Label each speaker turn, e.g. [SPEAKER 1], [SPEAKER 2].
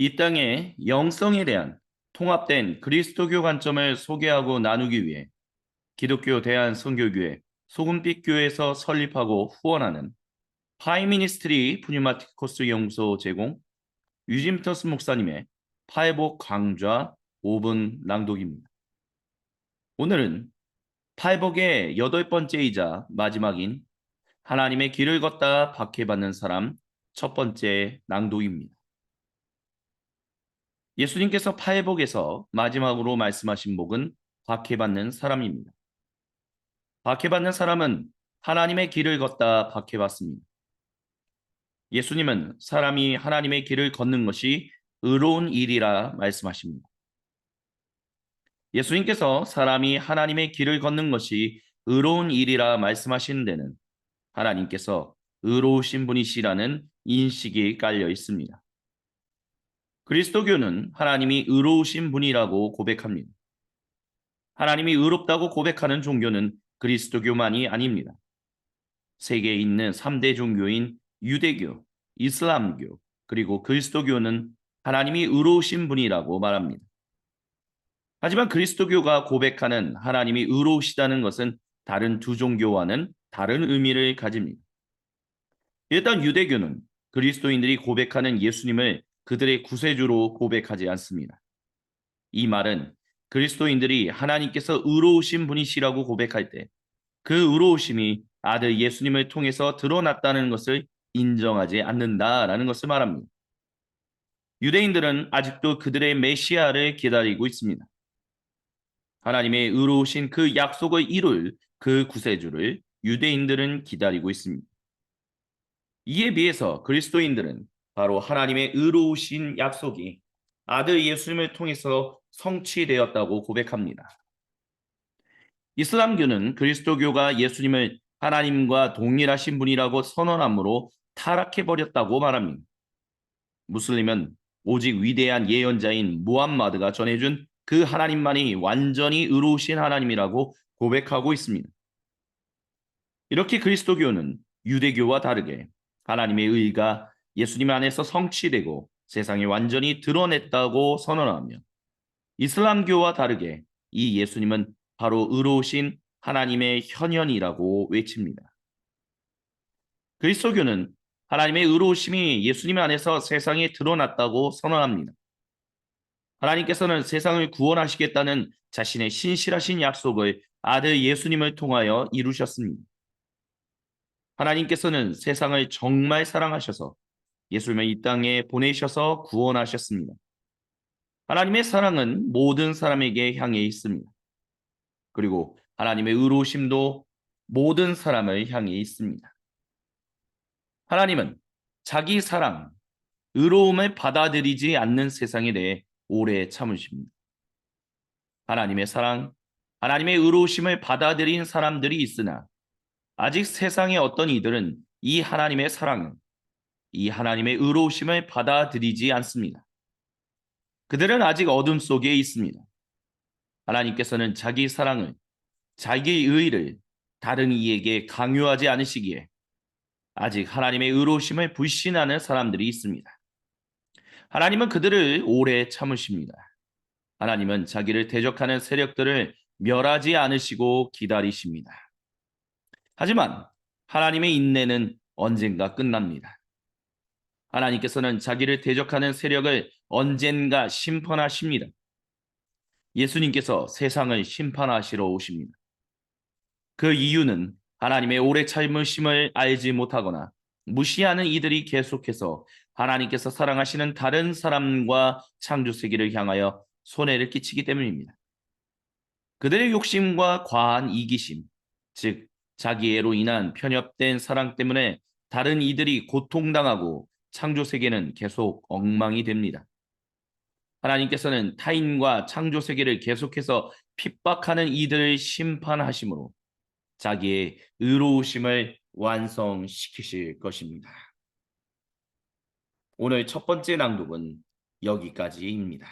[SPEAKER 1] 이 땅의 영성에 대한 통합된 그리스도교 관점을 소개하고 나누기 위해 기독교 대한선교교회 소금빛교회에서 설립하고 후원하는 파이미니스트리 푸뉴마티코스 연구소 제공 유진터스 목사님의 팔복 강좌 5분 낭독입니다. 오늘은 팔복의 8번째이자 마지막인 하나님의 길을 걷다 박해받는 사람 첫 번째 낭독입니다. 예수님께서 팔복에서 마지막으로 말씀하신 복은 박해받는 사람입니다. 박해받는 사람은 하나님의 길을 걷다 박해받습니다. 예수님은 사람이 하나님의 길을 걷는 것이 의로운 일이라 말씀하십니다. 예수님께서 사람이 하나님의 길을 걷는 것이 의로운 일이라 말씀하시는 데는 하나님께서 의로우신 분이시라는 인식이 깔려 있습니다. 그리스도교는 하나님이 의로우신 분이라고 고백합니다. 하나님이 의롭다고 고백하는 종교는 그리스도교만이 아닙니다. 세계에 있는 3대 종교인 유대교, 이슬람교, 그리고 그리스도교는 하나님이 의로우신 분이라고 말합니다. 하지만 그리스도교가 고백하는 하나님이 의로우시다는 것은 다른 두 종교와는 다른 의미를 가집니다. 일단 유대교는 그리스도인들이 고백하는 예수님을 그들의 구세주로 고백하지 않습니다. 이 말은 그리스도인들이 하나님께서 의로우신 분이시라고 고백할 때 그 의로우심이 아들 예수님을 통해서 드러났다는 것을 인정하지 않는다라는 것을 말합니다. 유대인들은 아직도 그들의 메시아를 기다리고 있습니다. 하나님의 의로우신 그 약속을 이룰 그 구세주를 유대인들은 기다리고 있습니다. 이에 비해서 그리스도인들은 바로 하나님의 의로우신 약속이 아들 예수님을 통해서 성취되었다고 고백합니다. 이슬람교는 그리스도교가 예수님을 하나님과 동일하신 분이라고 선언함으로 타락해버렸다고 말합니다. 무슬림은 오직 위대한 예언자인 무함마드가 전해준 그 하나님만이 완전히 의로우신 하나님이라고 고백하고 있습니다. 이렇게 그리스도교는 유대교와 다르게 하나님의 의가 예수님 안에서 성취되고 세상에 완전히 드러냈다고 선언하며 이슬람교와 다르게 이 예수님은 바로 의로우신 하나님의 현현이라고 외칩니다. 그리스도교는 하나님의 의로우심이 예수님 안에서 세상에 드러났다고 선언합니다. 하나님께서는 세상을 구원하시겠다는 자신의 신실하신 약속을 아들 예수님을 통하여 이루셨습니다. 하나님께서는 세상을 정말 사랑하셔서 예수님을 이 땅에 보내셔서 구원하셨습니다. 하나님의 사랑은 모든 사람에게 향해 있습니다. 그리고 하나님의 의로우심도 모든 사람을 향해 있습니다. 하나님은 자기 사랑, 의로움을 받아들이지 않는 세상에 대해 오래 참으십니다. 하나님의 사랑, 하나님의 의로우심을 받아들인 사람들이 있으나 아직 세상의 어떤 이들은 이 하나님의 사랑을, 이 하나님의 의로우심을 받아들이지 않습니다. 그들은 아직 어둠 속에 있습니다. 하나님께서는 자기 사랑을, 자기 의를 다른 이에게 강요하지 않으시기에 아직 하나님의 의로우심을 불신하는 사람들이 있습니다. 하나님은 그들을 오래 참으십니다. 하나님은 자기를 대적하는 세력들을 멸하지 않으시고 기다리십니다. 하지만 하나님의 인내는 언젠가 끝납니다. 하나님께서는 자기를 대적하는 세력을 언젠가 심판하십니다. 예수님께서 세상을 심판하시러 오십니다. 그 이유는 하나님의 오래 참으심을 알지 못하거나 무시하는 이들이 계속해서 하나님께서 사랑하시는 다른 사람과 창조 세계를 향하여 손해를 끼치기 때문입니다. 그들의 욕심과 과한 이기심, 즉 자기애로 인한 편협된 사랑 때문에 다른 이들이 고통당하고 창조 세계는 계속 엉망이 됩니다. 하나님께서는 타인과 창조 세계를 계속해서 핍박하는 이들을 심판하심으로 자기의 의로우심을 완성시키실 것입니다. 오늘 첫 번째 낭독은 여기까지입니다.